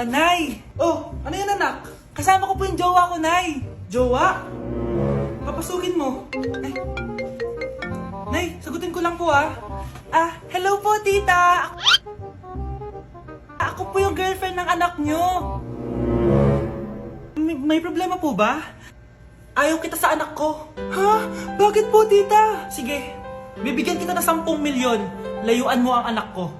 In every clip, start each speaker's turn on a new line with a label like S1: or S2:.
S1: Nay! Oh, ano yan anak? Kasama ko po yung jowa ko, Nay. Jowa? Papasukin mo. Ay. Nay, sagutin ko lang po hello po tita. Ako po yung girlfriend ng anak nyo. May problema po ba? Ayaw kita sa anak ko. Ha? Bakit po tita? Sige, bibigyan kita ng 10 milyon. Layuan mo ang anak ko.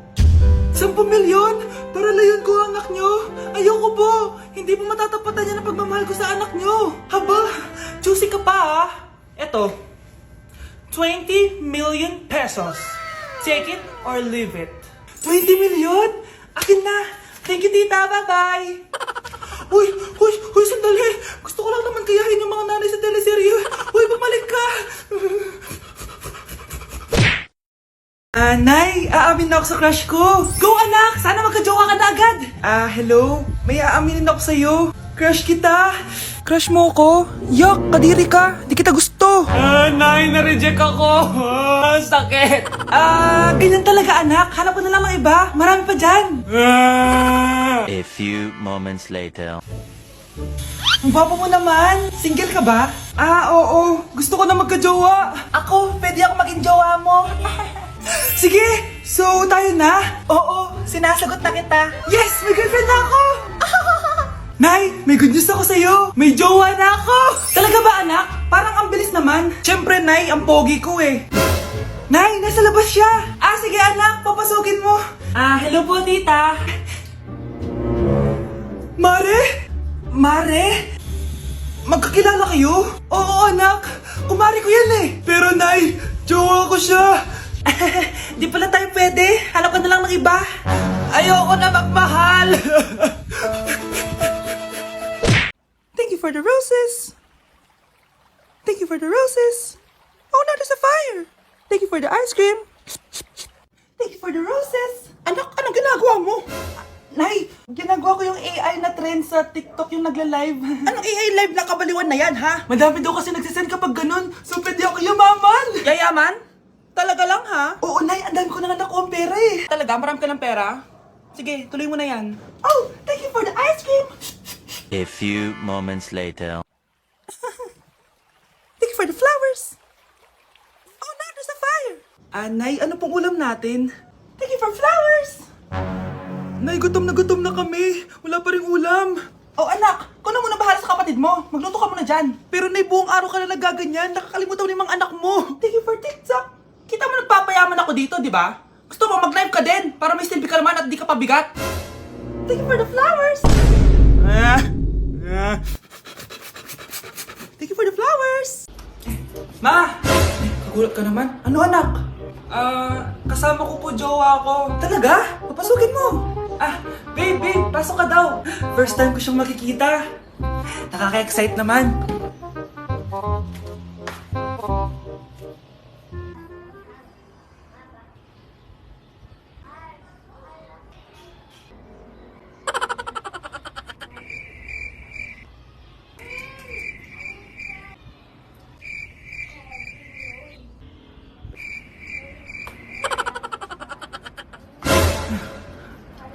S1: 10 milyon? Para layuan ko ang anak nyo? Ayoko po! Hindi po matatapatan yan ang pagmamahal ko sa anak nyo! Haba! Juicy ka pa Eto, 20 million pesos. Take it or leave it. 20 million? Akin na! Thank you tita, bye-bye! Uy, sandali! Gusto ko lang naman kayahin yung mga nanay sa teleserye. Uy, bumalik ka! Nay, aamin na ako sa crush ko. Go anak! Sana magka-jowa ka na agad. Hello? May aaminin ako sa'yo. Crush kita. Crush mo ko? Yak, kadiri ka. Di kita gusto. Nay, na-reject ako. Sakit. Ganyan talaga anak. Hanap ko na lang ng iba. Marami pa dyan.
S2: A few moments later.
S1: Ang gwapo mo naman. Single ka ba? Oo. Gusto ko na magka-jowa. Ako, pwede ako maging jowa mo. Sige! So, tayo na? Oo, sinasagot na kita. Yes! May girlfriend na ako! Nay, may good news ako sa'yo. May jowa na ako! Talaga ba anak? Parang ang bilis naman. Siyempre, Nay, ang pogi ko eh. Nay, nasa labas siya. Sige anak, papasukin mo. Hello po tita. Mare? Magkakilala kayo? Oo anak, kumari ko yan eh. Pero Nay, jowa ko siya. Di pala tayo pwede. Hanap ka na lang ng iba. Ayoko na magmahal. Thank you for the roses. Thank you for the roses. Oh, now there's a fire. Thank you for the ice cream. Thank you for the roses. Anak, anong ginagawa mo? Nay, ginagawa ko yung AI na trend sa TikTok yung nagla-live. Anong AI live na kabaliwan na yan, ha? Madami daw kasi nagsisend kapag ganun. So, pwede ako yumaman. Yayaman? Talaga lang ha? Oo, Nay, ang dami ko na nga nakuha ang pera eh. Talaga? Marami ka ng pera? Sige, tuloy mo na yan. Oh, thank you for the ice cream!
S2: A few moments later.
S1: Thank you for the flowers! Oh, now there's a fire! Nay, ano pong ulam natin? Thank you for flowers! Nay, gutom na kami. Wala pa rin ulam. Oh, anak, kung na muna bahala sa kapatid mo. Magluto ka muna dyan. Pero Nay, buong araw ka na nagaganyan. Nakakalimutan mo yung mga anak mo. Thank you for TikTok. Kita mo nagpapayaman ako dito, di ba? Gusto mo mag-live ka din para may silbi ka naman at di ka pabigat. Thank you for the flowers. Thank you for the flowers. Ma! Kagulat ka naman. Ano anak? Kasama ko po jowa ko. Talaga? Papasukin mo. Babe, pasok ka daw. First time ko siyang makikita. Nakaka-excite naman.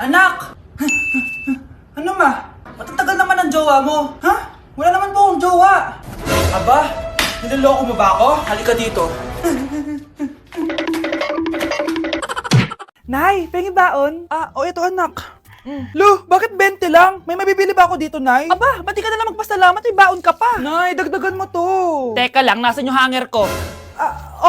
S1: Anak! Ano ma? Matatagal naman ang jowa mo. Ha? Wala naman po akong jowa. Aba, niloloko mo ba ako? Halika dito. Nay, pengi baon? Ito anak. Lo, bakit 20 lang? May mabibili ba ako dito, Nay? Aba, ba't di ka na lang magpasalamat? May baon ka pa. Nay, dagdagan mo to.
S3: Teka lang, nasan yung hanger ko?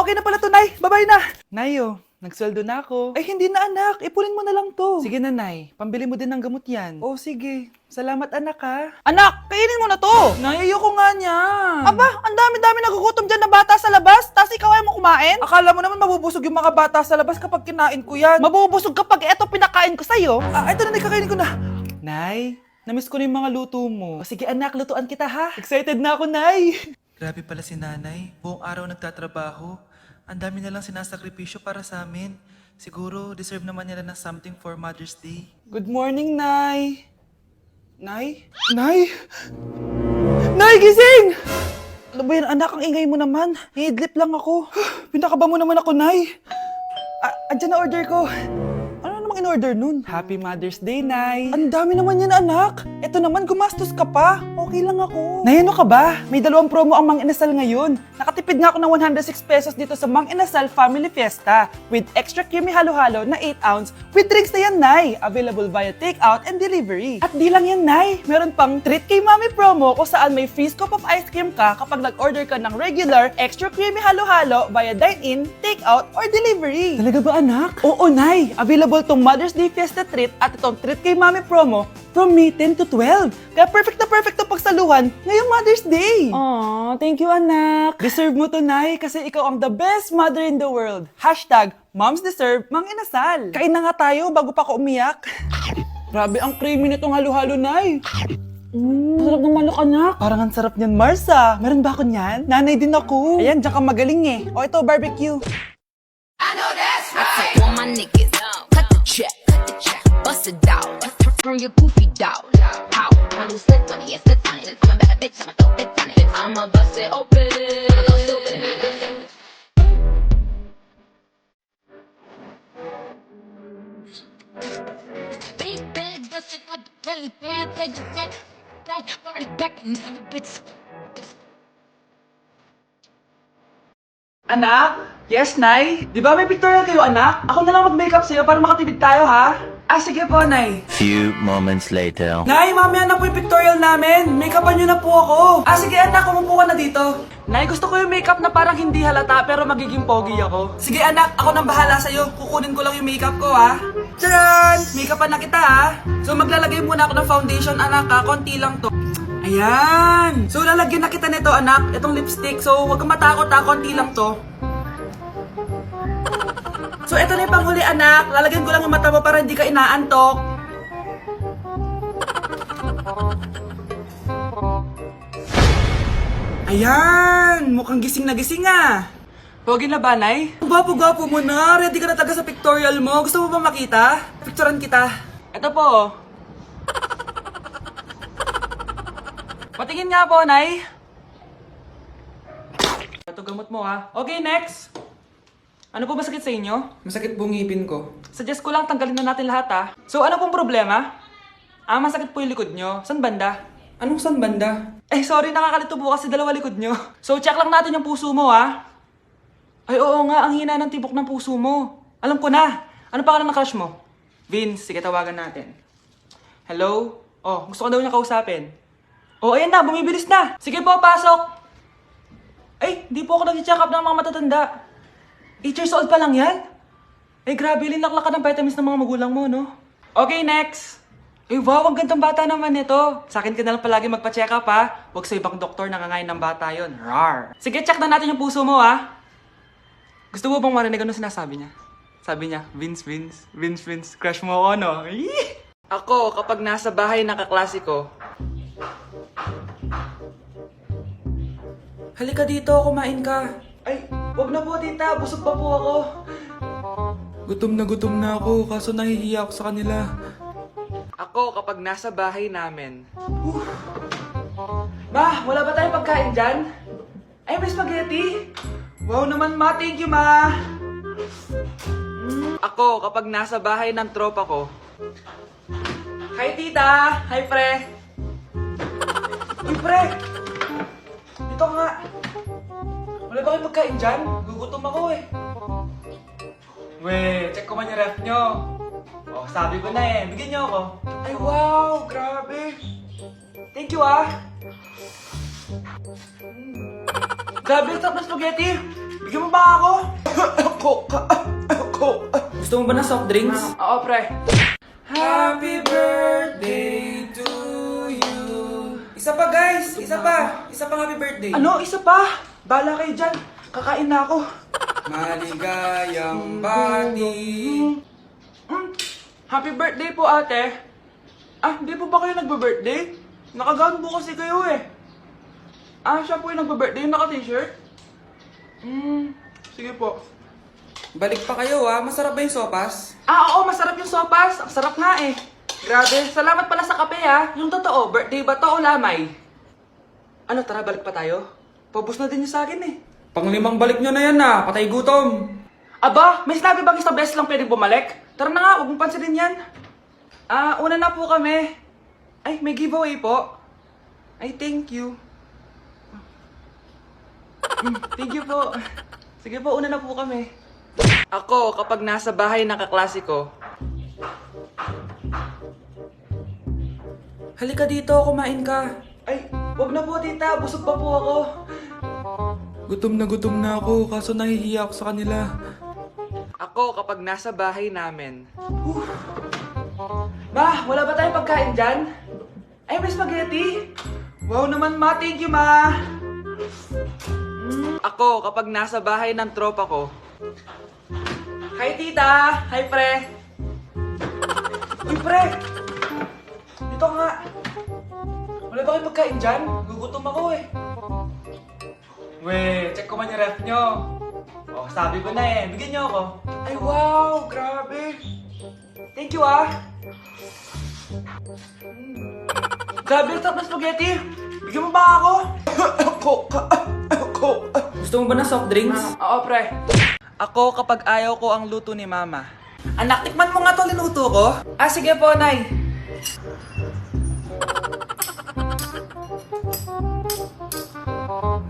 S1: Okay na pala to, Nay. Bye-bye na. Nayo, nagsweldo na ako. Ay, hindi na anak. Ipunin mo na lang to. Sige na, Nay. Pambili mo din ng gamot yan. Oh, sige. Salamat, anak, ha.
S3: Anak, kainin mo na to!
S1: Nay, ayoko nga niyan.
S3: Aba, ang dami-dami nagugutom dyan na bata sa labas, tas ikaw ay mo kumain?
S1: Akala mo naman mabubusog yung mga bata sa labas kapag kinain ko yan.
S3: Mabubusog kapag eto pinakain ko sa'yo.
S1: Ito na, Nay. Kakainin ko na. Nay, namiss ko na yung mga luto mo. O, sige, anak. Lutuan kita, ha. Excited na ako, Nay. Grabe pala si nanay. Buong araw nagtatrabaho. Ang dami na lang sinasakripisyo para sa amin. Siguro, deserve naman nila ng something for Mother's Day. Good morning, Nay. Nay? Nay? Nay, gising! Ano ba yan, anak? Ang ingay mo naman. Hidlip lang ako. Pinakaba mo naman ako, Nay. Andyan na order ko. Ano namang
S3: in-order nun? Happy Mother's Day, Nay. Ang dami naman yan, anak. Ito naman, gumastos ka pa. Okay lang ako. Nay, ano ka ba? May 2 promo ang Mang Inasal ngayon. Nakatipid nga ako ng 106 pesos dito sa Mang Inasal Family Fiesta with extra creamy halo-halo na 8 ounce with drinks na yan, Nay. Available via takeout and delivery. At di lang yan, Nay. Meron pang Treat Kay Mami promo kung saan may free scoop of ice cream ka kapag nag-order ka ng regular extra creamy halo-halo via dine-in, takeout, or delivery. Talaga ba, anak? Oo, Nay. Available tong Mother's Day Fiesta Treat at itong Treat Kay Mami promo from May 10 to 12. Kaya perfect na pagsaluhan ngayong Mother's Day. Aww, thank you, anak. Deserve mo to, Nay, kasi ikaw ang the best mother in the world. Hashtag Moms Deserve Mang Inasal. Kain na nga tayo bago pa ako umiyak. Grabe ang creamy nitong halo-halo, Nay. Masarap ng manok, anak. Parang ang sarap niyan, Marsa. Meron ba ako niyan? Nanay din ako. Ayan, diyan ka magaling eh. O ito, barbecue.
S4: I took all my niggas, cut the check, bust it down, turn your goofy down. How? I do slip on it, slip on it. My bad bitch, I'ma throw it on it. I'ma bust it open. I'ma go stupid. Big bag, bust it up, really bad. They just said, that party back and never bitch.
S3: Anak? Yes, Nay? Di ba may pictorial kayo, anak? Ako na lang mag-makeup sa'yo para makatipid tayo, ha? Ah, sige po, Nay.
S2: Few moments later.
S3: Nay, mamaya na po yung pictorial namin. Make-upan nyo na po ako. Ah, sige anak, umupo ka na dito. Nay, gusto ko yung makeup na parang hindi halata pero magiging pogi ako. Sige anak, ako nang bahala sa'yo. Kukunin ko lang yung makeup ko, ha? Tcharan! Make-upan na kita, ha? So, maglalagay muna ako ng foundation, anak, ha? Konti lang to. Ayan! So, lalagyan na kita nito, anak. Itong lipstick. So, huwag kang matakot, ha? Konti lang to. So, ito na yung panghuli, anak. Lalagyan ko lang yung mata mo para hindi ka inaantok. Ayan! Mukhang gising na gising, ah. Pogi na ba, Nay? Gwapo-gwapo mo na. Ready ka na talaga sa pictorial mo. Gusto mo ba makita? Picturean kita. Ito po. Patingin nga po, Nay. Ito gamot mo, ha. Okay, next. Ano po ba sakit sa inyo?
S1: Masakit po ngipin ko.
S3: Suggest ko lang tanggalin na natin lahat, ha. So, ano pong problema? Masakit po yung likod nyo. San banda?
S1: Anong san banda?
S3: Sorry, nakakalito po kasi 2 likod nyo. So, check lang natin yung puso mo, ha. Ay, oo nga, ang hina ng tibok ng puso mo. Alam ko na. Ano pangalan ng crush mo? Vince, sige, tawagan natin. Hello? Oh, gusto ko daw niya kausapin. Oh, ayan na, bumibilis na. Sige po, pasok. Ay, di po ako nag-check up ng mga matatanda. 8 years old pa lang yan? Ay, grabe, linaklak ka ng vitamins ng mga magulang mo, no? Okay, next. Ay, wow, ang gandang bata naman ito. Sa akin ka na lang palagi magpa-check up, ha? Huwag sa ibang doktor nangangain ng bata yon. Rar. Sige, check na natin yung puso mo, ha? Gusto mo bang marinig ano sinasabi niya? Sabi niya, Vince, crush mo ako, no? Ako, kapag nasa bahay ng kaklase ko, halika dito, kumain ka. Ay, wag na po, tita. Busog pa po ako.
S1: Gutom na ako, kaso nahihiya ako sa kanila.
S3: Ako, kapag nasa bahay namin. Ma, wala ba tayong pagkain dyan? Ay, may spaghetti. Wow naman, ma. Thank you, ma. Ako, kapag nasa bahay ng tropa ko. Hi, tita. Hi, pre. Uy, pre. Dito ka nga. Wala ba kayong pagkain dyan? Gugutom ako eh. We, check ko man yung ref nyo. Oh, sabi ko na eh. Bigyan nyo ako. Ay, wow! Grabe! Thank you, ah! Grabe, ang sarap na spaghetti! Bigyan mo ba ako? Gusto mo ba ng soft drinks? Oo, pre. Happy birthday to you. Isa pa, guys! Isa pa happy birthday. Ano? Isa pa? Bala kayo dyan. Kakain na ako.
S1: Maligayang bati.
S3: Happy birthday po, ate. Hindi po ba kayo nagbe-birthday? Nakagown po kasi kayo eh. Siya po yung nagbe-birthday, yung naka-t-shirt? Sige po.
S1: Balik pa kayo, ha? Masarap ba yung sopas?
S3: Oo, masarap yung sopas. Ang sarap nga eh. Grabe, salamat pala sa kape ha. Yung totoo, birthday ba to o lamay? Ano, tara, balik pa tayo? Paubos na din yung sa akin eh.
S1: Pang-5 balik nyo na yan, ha? Patay gutom.
S3: Aba, may sinabi bang isang beses lang pwedeng bumalik? Tara na nga, huwag mong pansinin yan. Una na po kami. Ay, may giveaway po. Ay, thank you. Thank you po. Sige po, una na po kami. Ako, kapag nasa bahay ng kaklase ko. Halika dito, kumain ka. Ay, wag na po tita, busog pa po ako. Gutom na ako, kaso nahihiya ako sa kanila. Ako, kapag nasa bahay namin. Ma, wala ba tayong pagkain dyan? Ay, may spaghetti. Wow naman ma, thank you ma. Ako, kapag nasa bahay ng tropa ko. Hi tita! Hi pre! Uy pre! Dito nga! Wala ba kayong pagkain dyan? Gugutom ako eh. We, check ko man yung ref nyo. Oh, sabi ko na eh. Bigyan nyo ako. Ay wow! Grabe! Thank you ah! Grabe, ang sarap ng spaghetti! Bigyan mo ba ako? Gusto mo ba ng soft drinks? Oo, pre. Ako kapag ayaw ko ang luto ni mama. Anak, tikman mo nga to linuto ko. Sige po, nay.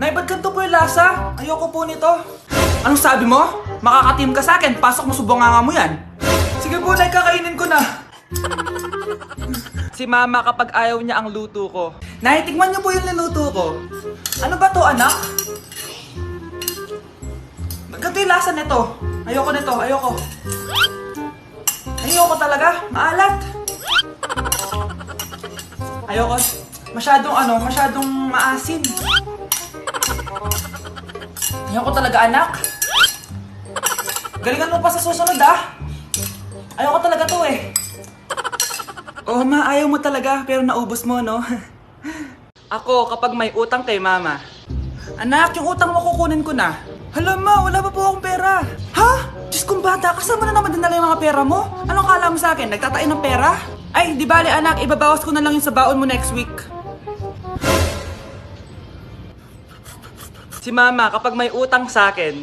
S3: Nay, ba't ganito po yung lasa? Ayoko po nito. Anong sabi mo? Makakatim ka sa akin. Pasok mo subanganga mo yan. Sige po, nay, kakainin ko na. Si mama kapag ayaw niya ang luto ko. Nay, tikman niyo po yung linuto ko. Ano ba to, anak? Ganito yung lasa nito. Ayoko nito, ayoko. Ayoko talaga, maalat. Ayoko. Masyadong maasim. Ayoko talaga, anak. Galingan mo pa sa susunod, ah. Ayoko talaga to, eh. Oh, ma, ayaw mo talaga, pero naubos mo, no? Ako, kapag may utang kay mama. Anak, yung utang mo kukunin ko na. Hala, ma, wala pa po akong pera. Ha? Diyos kong bata, kasama na naman dinala yung mga pera mo? Anong kala mo sa akin? Nagtatain ng pera? Ay, di bale, anak, ibabawas ko na lang yung sa baon mo next week. Si mama, kapag may utang sa akin.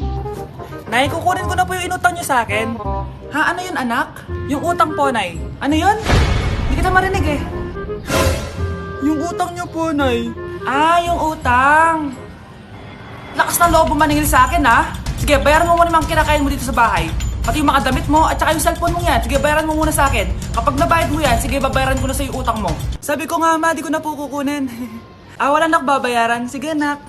S3: Nay, kukunin ko na po yung inutang niyo sa akin. Ha, ano yun, anak? Yung utang po, Nay. Ano yun? Hindi kita marinig eh. Yung utang niyo po, Nay. Yung utang. Lakas ng loob mo maningil sa akin, ha? Sige, bayaran mo muna yung mga kinakain mo dito sa bahay. Pati yung mga damit mo at saka yung cellphone mo yan. Sige, bayaran mo muna sa akin. Kapag nabayad mo yan, sige, babayaran ko na sa yung utang mo. Sabi ko nga, ma, di ko na po kukunin. Wala nak babayaran. Sige, nak.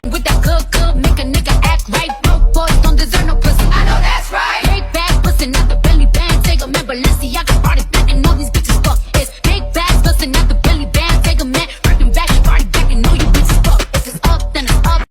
S4: With that good, make a nigga act right. Broke boys don't deserve no pussy. I know that's right. Break back, pussy, not the belly band. Take a man, Balenciaga.